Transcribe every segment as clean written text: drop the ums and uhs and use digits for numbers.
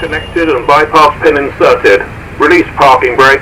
connected and bypass pin inserted. Release parking brake.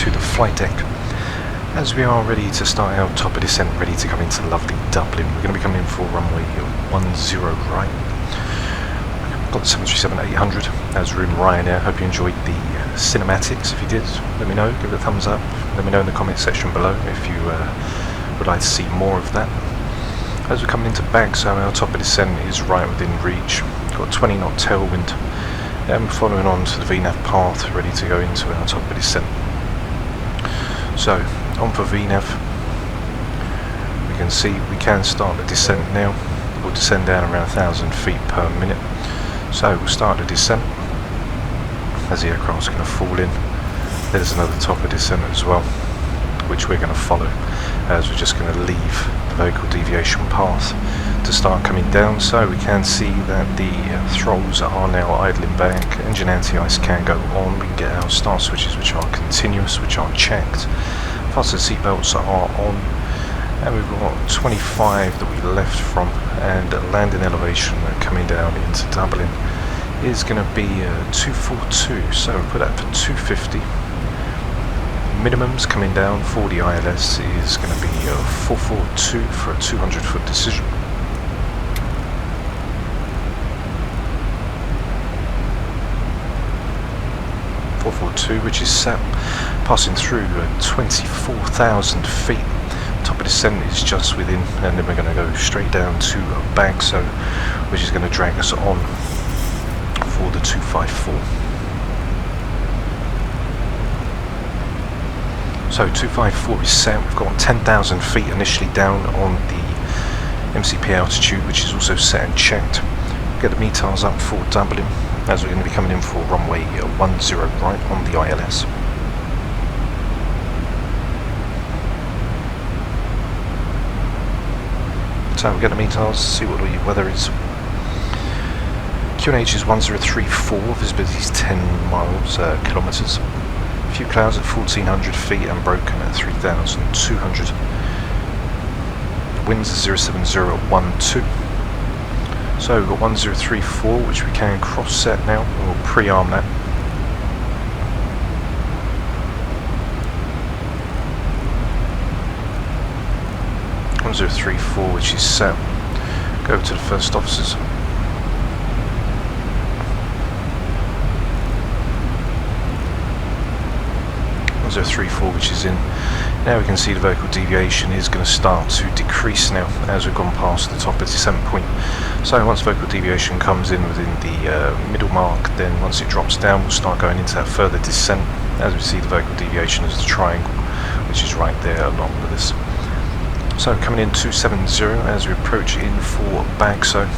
to the flight deck as we are ready to start our top of descent, ready to come into lovely Dublin. We're going to be coming in for runway 10 right. We've got the 737-800 as we're in Ryanair. Hope you enjoyed the cinematics. If you did, let me know, give it a thumbs up. Let me know in the comment section below if you would like to see more of that. As we're coming into Bagso, our top of descent is right within reach. We've got 20 knot tailwind. And following on to the VNAV path, ready to go into our top of descent. So, on for VNAV. We can see we can start the descent now. We'll descend down around 1,000 feet per minute. So, we'll start the descent as the aircraft's going to fall in. There's another top of descent as well, which we're going to follow as we're just going to leave the vertical deviation path to start coming down. So we can see that the throttles are now idling back, engine anti-ice can go on, we can get our start switches which are continuous, which are checked, fasten seatbelts are on, and we've got 25 that we left from, and landing elevation coming down into Dublin is going to be 242, so we'll put that for 250. Minimums coming down for the ILS is going to be 442 for a 200 foot decision. Which is set, passing through 24,000 feet. Top of descent is just within, and then we're going to go straight down to Bagso, which is going to drag us on for the 254. So 254 is set. We've got 10,000 feet initially down on the MCP altitude, which is also set and checked. Get the METARs up for Dublin as we're going to be coming in for runway 10 right on the ILS. So we'll get the METARs, see what the weather is. QNH is 1034, visibility is 10 kilometers. A few clouds at 1,400 feet and broken at 3,200. Winds are 07012. So we've got 1034, which we can cross set now, and we'll pre-arm that. .1034, which is set. Go over to the first officers. 1034, which is in. Now we can see the vertical deviation is going to start to decrease now as we've gone past the top of the descent point. So once vertical deviation comes in within the middle mark, then once it drops down we'll start going into that further descent as we see the vertical deviation as the triangle, which is right there along with this. So coming in 270 as we approach in for Bagso.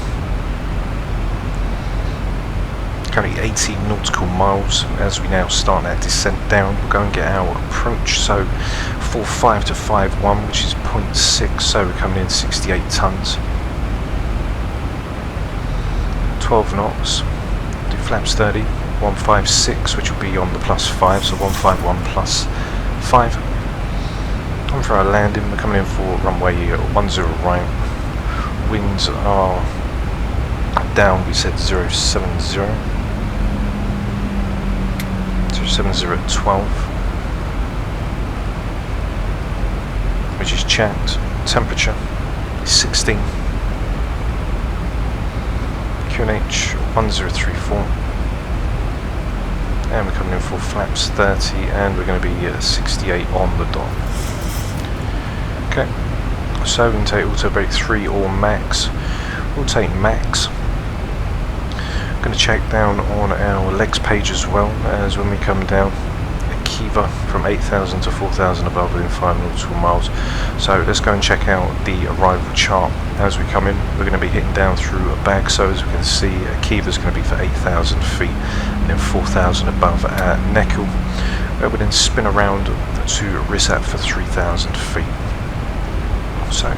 Currently 18 nautical miles as we now start that descent down. We'll go and get our approach, so 45 to 51, which is 0.6, so we're coming in 68 tons. 12 knots, do flaps 30, 156, which will be on the +5, so 151 +5. On for our landing, we're coming in for runway 10 right. Winds are down, we said 070. 070 at 12, which is checked. Temperature is 16. QNH 1034, and we're coming in for flaps 30, and we're going to be 68 on the dot. Okay, so we can take auto brake 3 or max. We'll take max. Going to check down on our legs page as well, as when we come down a Kiva from 8,000 to 4,000 above within 5 nautical miles. So let's go and check out the arrival chart as we come in. We're going to be hitting down through a bag, so as we can see a Kiva is going to be for 8,000 feet and then 4,000 above at Neckel. We then spin around to Reshade for 3,000 feet. So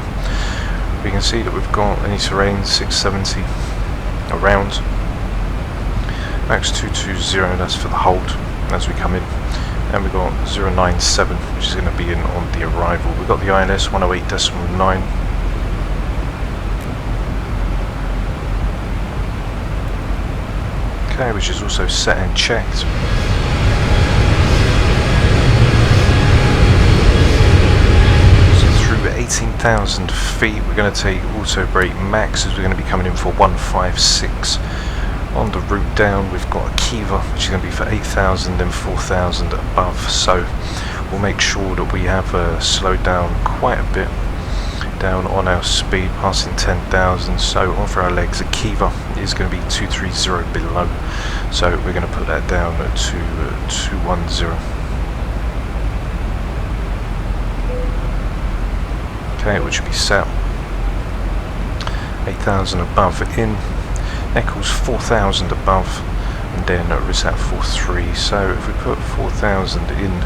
we can see that we've got any terrain 670 around. Max 220, that's for the hold as we come in, and we've got 097, which is going to be in on the arrival. We've got the ILS 108.9. Okay, which is also set and checked. 18,000 feet. We're going to take auto brake max as we're going to be coming in for 156. On the route down we've got a Kiva, which is going to be for 8,000 and 4,000 above, so we'll make sure that we have slowed down quite a bit down on our speed, passing 10,000. So on for our legs, a Kiva is going to be 230 below, so we're going to put that down to 210. Okay, which will be set 8,000 above in. Eccles 4,000 above, and then Reshade 4.3. So if we put 4,000 in,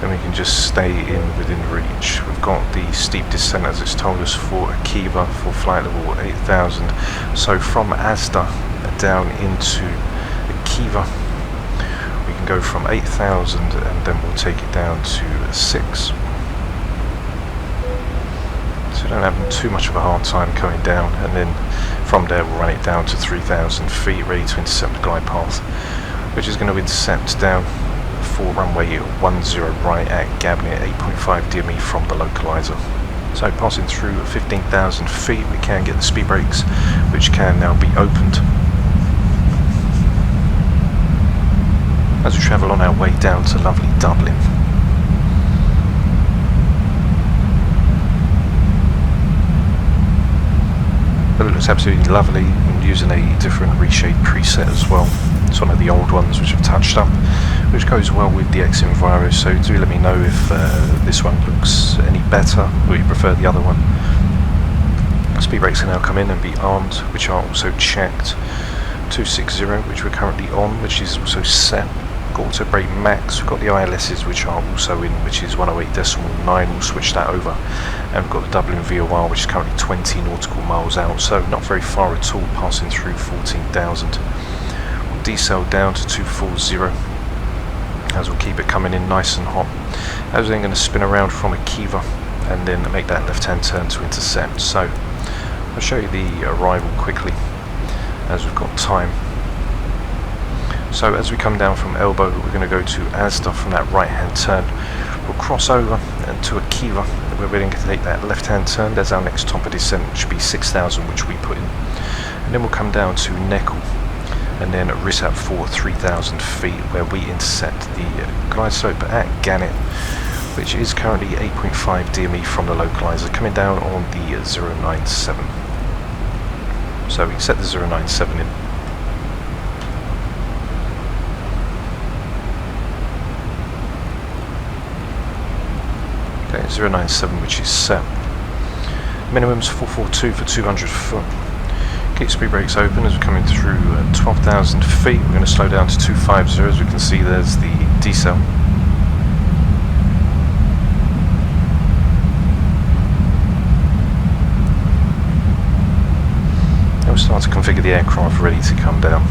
then we can just stay in within reach. We've got the steep descent as it's told us for a Kiva for flight level 8,000. So from Asda down into a Kiva, we can go from 8,000 and then we'll take it down to 6. So we don't have too much of a hard time coming down, and then from there we'll run it down to 3,000 feet, ready to intercept the glide path, which is going to intercept down for runway 10 right at Gabney at 8.5 DME from the localizer. So passing through 15,000 feet, we can get the speed brakes, which can now be opened. As we travel on our way down to lovely Dublin. But it looks absolutely lovely. I'm using a different Reshade preset as well. It's one of the old ones which I've touched up, which goes well with the X-Enviro, so do let me know if this one looks any better or you prefer the other one. Speed brakes can now come in and be armed, which are also checked. 260, which we're currently on, which is also set. Got auto brake max, we've got the ILS's which are also in, which is 108.9, we'll switch that over. And we've got the Dublin VOR, which is currently 20 nautical miles out, so not very far at all, passing through 14,000. We'll decel down to 240, as we'll keep it coming in nice and hot. As we're then going to spin around from a Kiva and then make that left hand turn to intercept. So I'll show you the arrival quickly as we've got time. So as we come down from Elbow, we're going to go to Asda from that right hand turn. We'll cross over and to a Kiva, we're going to take that left hand turn. There's our next top of descent, which will be 6,000, which we put in. And then we'll come down to Neckel and then Reshade for 3,000 feet, where we intercept the glide slope at Gannet, which is currently 8.5 DME from the localizer, coming down on the 097. So we set the 097 in. Okay, 097, which is set. Minimum's 442 for 200 foot. Keep speed brakes open as we're coming through 12,000 feet. We're going to slow down to 250. As we can see, there's the decel. And we'll start to configure the aircraft ready to come down.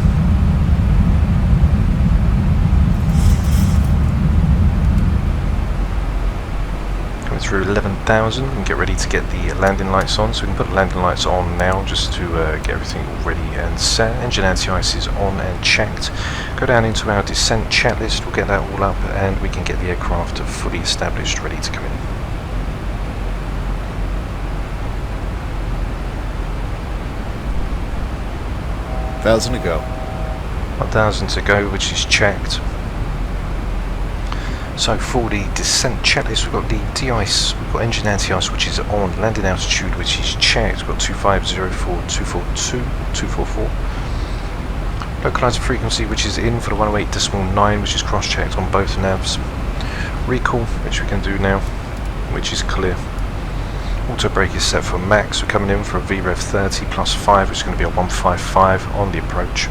Through 11,000 and get ready to get the landing lights on, so we can put the landing lights on now just to get everything all ready and set. Engine anti-ice is on and checked. Go down into our descent checklist, we'll get that all up and we can get the aircraft fully established, ready to come in. $1,000 to go. 1,000 to go, which is checked. So for the descent checklist, we've got the de-ice, we've got engine anti-ice, which is on, landing altitude, which is checked. We've got 250 for 242, 244. Localizer frequency, which is in for the 108.9, which is cross-checked on both navs. Recall, which we can do now, which is clear. Auto brake is set for max. We're coming in for a VREV 30 plus 5, which is going to be a 155 on the approach.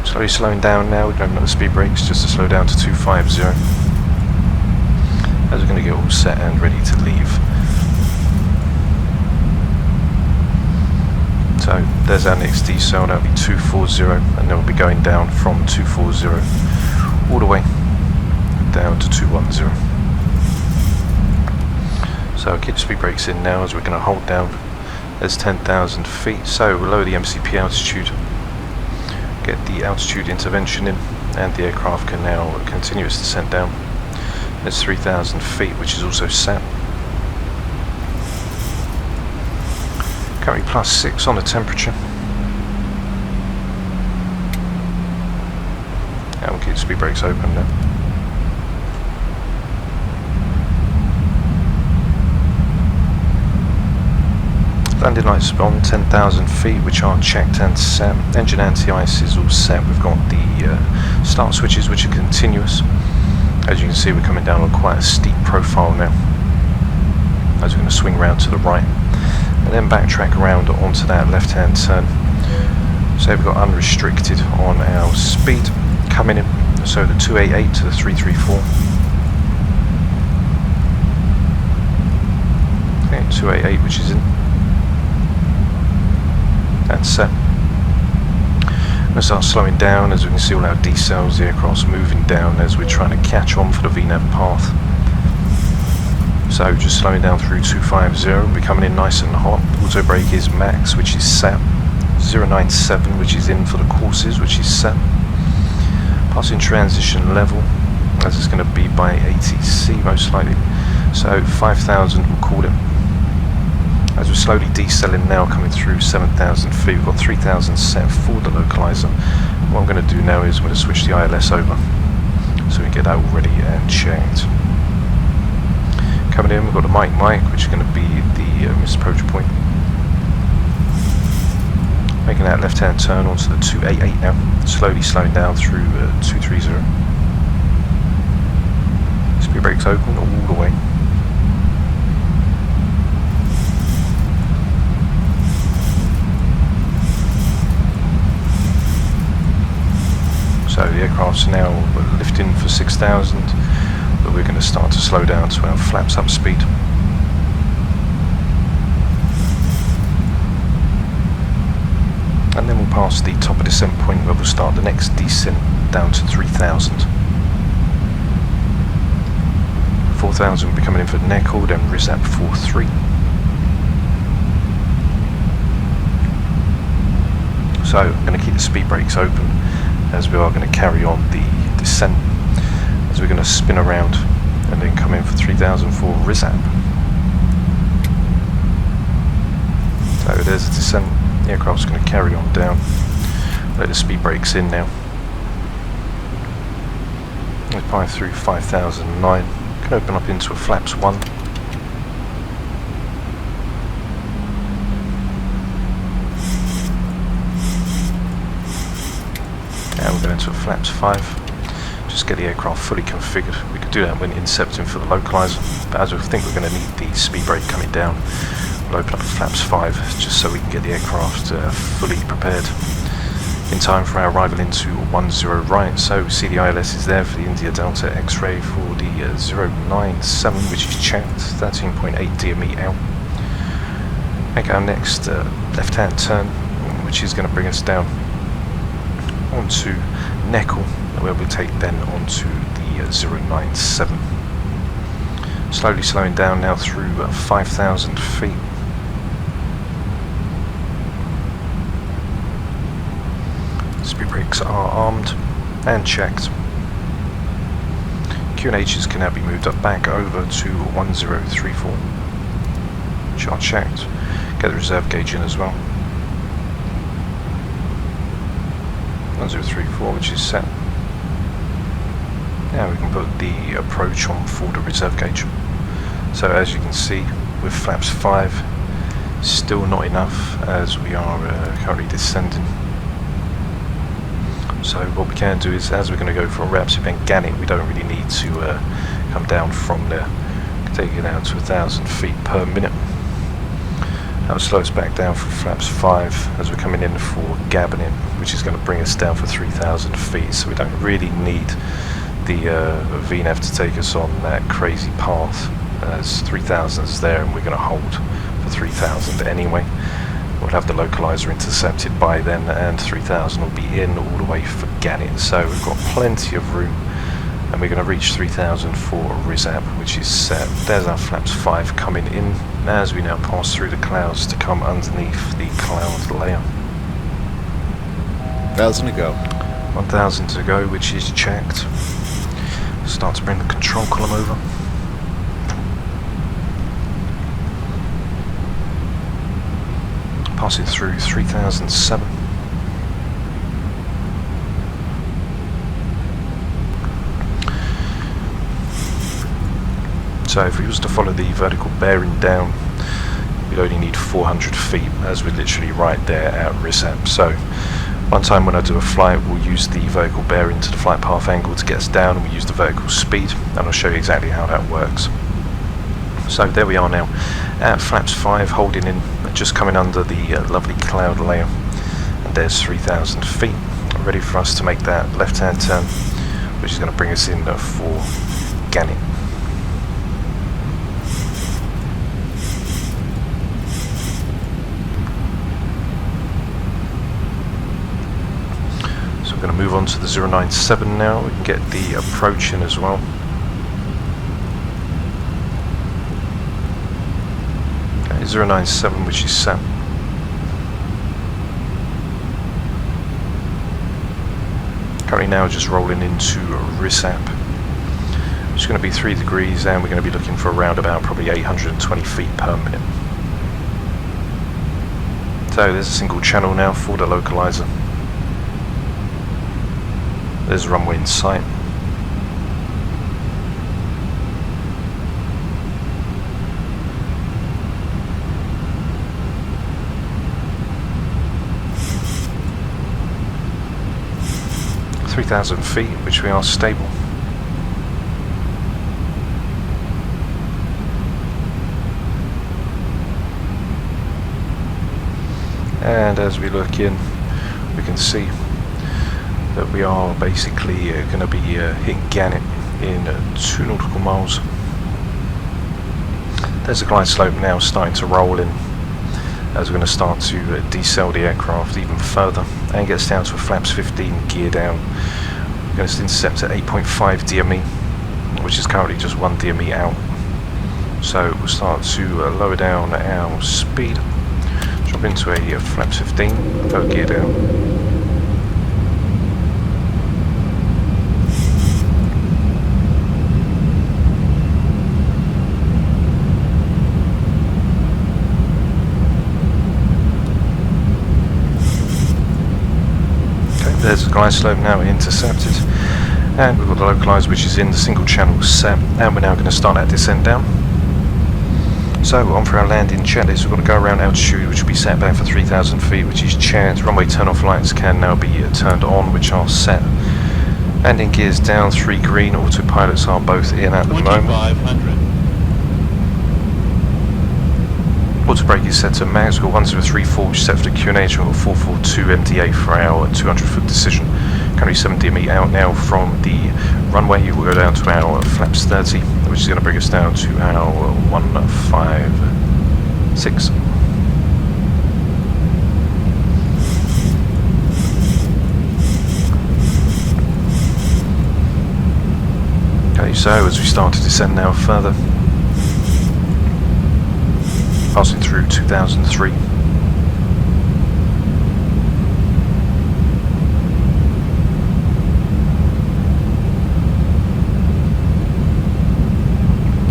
Slowly slowing down now, we're going to the speed brakes just to slow down to 250. As we're going to get all set and ready to leave. So there's our next decel, that'll be 240, and then we'll be going down from 240 all the way down to 210. So I'll keep the speed brakes in now as we're going to hold down. There's 10,000 feet, so we'll lower the MCP altitude, get the altitude intervention in, and the aircraft can now continue its descent down. There's 3,000 feet, which is also set. Currently +6 on the temperature. And we'll keep the speed brakes open now. Landing lights on 10,000 feet, which are checked and set. Engine anti-ice is all set. We've got the start switches, which are continuous. As you can see, we're coming down on quite a steep profile now, as we're going to swing round to the right and then backtrack around onto that left-hand turn. So we've got unrestricted on our speed coming in. So the 288 to the 334. Okay, 288, which is in. That's set. We'll start slowing down. As we can see, all our decels, the aircraft's moving down as we're trying to catch on for the VNAV path. So just slowing down through 250, we're coming in nice and hot. Auto brake is max, which is set. 097, which is in for the courses, which is set. Passing transition level, as it's going to be by ATC most likely. So 5,000 we'll call it. As we're slowly decelling now, coming through 7,000 feet, we've got 3,000 set for the localizer. What I'm going to do now is I'm going to switch the ILS over, so we can get that all ready and checked. Coming in, we've got the mic, which is going to be the misapproach point. Making that left-hand turn onto the 288 now, slowly slowing down through 230. Speed brakes open all the way. So the aircraft's now lifting for 6,000, but we're going to start to slow down to our flaps up speed. And then we'll pass the top of descent point where we'll start the next descent down to 3,000. 4,000 will be coming in for Neckle, then RISAP 43. So I'm going to keep the speed brakes open, as we are going to carry on the descent, as we're going to spin around and then come in for 3,000 for RISAP. So there's the descent. The aircraft's going to carry on down. Let the speed brakes in now. We fly through 5,009. Can open up into a flaps 1. And we're going into a flaps 5. Just get the aircraft fully configured. We could do that when incepting for the localizer, but as we think we're going to need the speed brake coming down, we'll open up a flaps 5 just so we can get the aircraft fully prepared in time for our arrival into 10 right. So see the ILS is there for the India Delta X-ray for the 097, which is checked, 13.8 DME out. Make our next left-hand turn, which is going to bring us down onto Neckle, where we'll take then onto the 097. Slowly slowing down now through 5,000 feet. Speed brakes are armed and checked. Q&Hs can now be moved up back over to 1034, which are checked. Get the reserve gauge in as well. 1034, which is set. Now we can put the approach on for the reserve gauge. So as you can see, with flaps 5, still not enough as we are currently descending. So what we can do is, as we're going to go for a Raps event Gannet, we don't really need to come down from there. Take it down to 1,000 feet per minute. That will slow us back down for flaps 5 as we're coming in for Gabinet, which is going to bring us down for 3,000 feet. So we don't really need the VNAV to take us on that crazy path, as 3,000 is there and we're going to hold for 3,000 anyway. We'll have the localizer intercepted by then, and 3,000 will be in all the way for Gannet. So we've got plenty of room, and we're going to reach 3,000 for RISAP, which is set. There's our flaps 5 coming in as we now pass through the clouds to come underneath the cloud layer. 1,000 to go. 1,000 to go, which is checked. Start to bring the control column over. passing through 3007. So if we was to follow the vertical bearing down, we'd only need 400 feet, as we're literally right there at Reshade. So one time when I do a flight, we'll use the vertical bearing to the flight path angle to get us down, and we use the vertical speed, and I'll show you exactly how that works. So there we are now at flaps 5, holding in, just coming under the lovely cloud layer, and there's 3000 feet, ready for us to make that left hand turn, which is going to bring us in for Gannett. So we're going to move on to the 097 now. We can get the approach in as well. Okay, 097, which is set. Currently now just rolling into Reshade. It's going to be 3 degrees, and we're going to be looking for around about probably 820 feet per minute. So there's a single channel now for the localizer. There's a runway in sight. (3,000 feet), which we are stable. And as we look in, we can see that we are basically going to be hitting Gannett in 2 nautical miles. There's a glide slope now starting to roll in, as we're going to start to decel the aircraft even further, and gets down to a flaps 15 gear down. We're going to intercept at 8.5 DME, which is currently just 1 DME out. So we'll start to lower down our speed, drop into a flaps 15, go gear down. There's a glide slope now intercepted, and we've got the localizer, which is in the single channel set, and we're now going to start that descent down. So on for our landing checklist. We're going to go around altitude, which will be set back for 3,000 feet, which is checked. Runway turn off lights can now be turned on, which are set. Landing gears down, 3 green. Autopilots are both in at the moment. Auto brake is set to max. We've got 1034, which is set for the Q&H. We've got 442 MDA for our 200 foot decision. Currently 7 DME out now from the runway. We'll go down to our flaps 30, which is going to bring us down to our 156. Okay, so as we start to descend now further, passing through 2003.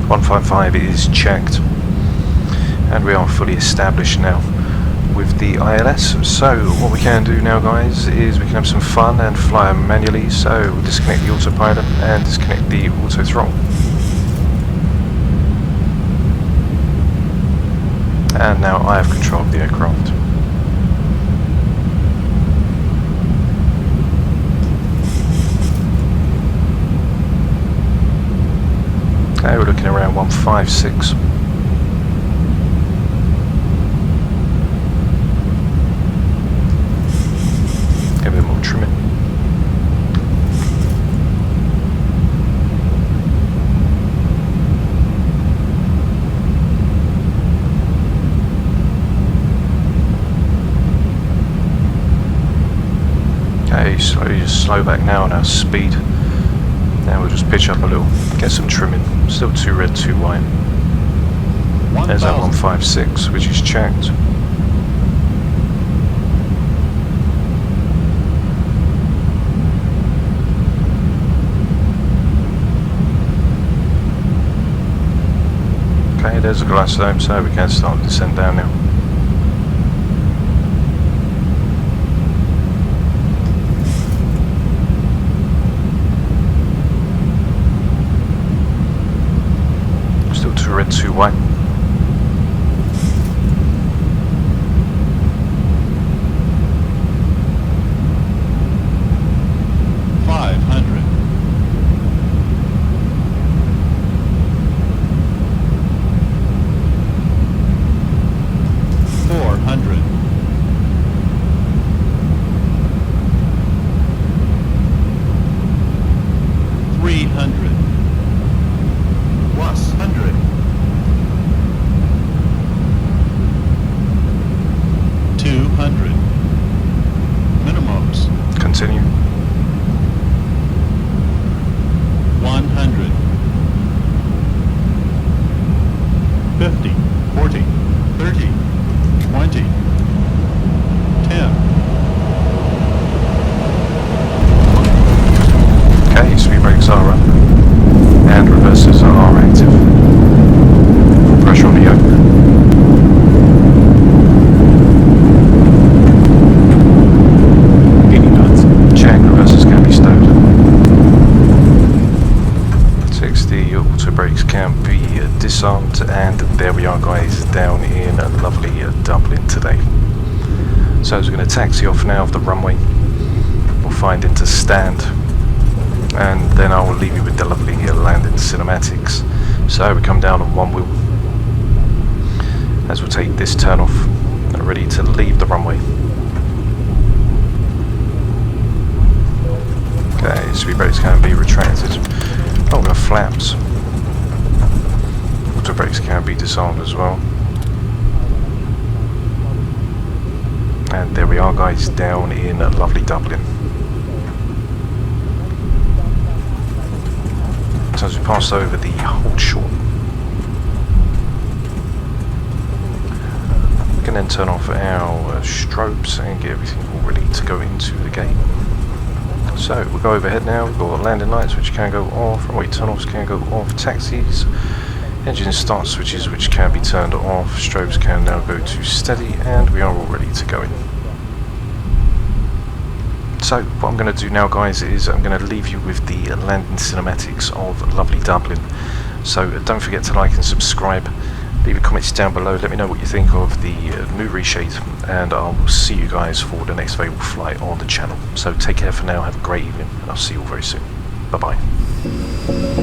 (155) is checked, and we are fully established now with the ILS. So what we can do now, guys, is we can have some fun and fly manually. So we'll disconnect the autopilot and disconnect the auto throttle. And now I have control of the aircraft. Okay, we're looking around 156. Get a bit more trimming. Slowly just slow back now on our speed. Now we'll just pitch up a little, get some trimming. Still 2 red, 2 white. There's our 156, which is checked. Okay, there's a glass dome, so we can start to descend down now. red, 2 white. Continue. 100. 50, 40, 30, 20, 10. Okay, speed brakes are up and reversers are active. Pressure on the yoke. Check, reversers can be stowed. 60 auto brakes can be disarmed, and there we are guys, down in lovely Dublin today. So we're going to taxi off now of the runway. We'll find into stand, and then I will leave you with the lovely landing cinematics. So we come down on one wheel as we'll take this turn off, ready to leave the runway. Okay, speed brakes can be retracted. Oh, we have flaps. Auto brakes can be disarmed as well. And there we are guys, down in lovely Dublin. So as we pass over the hold short, we can then turn off our strobes and get everything all ready to go into the gate. So we'll go overhead now. We've got landing lights which can go off, runway turn-offs can go off, taxis, engine start switches which can be turned off, strobes can now go to steady, and we are all ready to go in. So what I'm going to do now guys is I'm going to leave you with the landing cinematics of lovely Dublin. So don't forget to like and subscribe. Leave your comments down below, let me know what you think of the new Reshade, and I will see you guys for the next available flight on the channel. So take care for now, have a great evening, and I'll see you all very soon. Bye bye.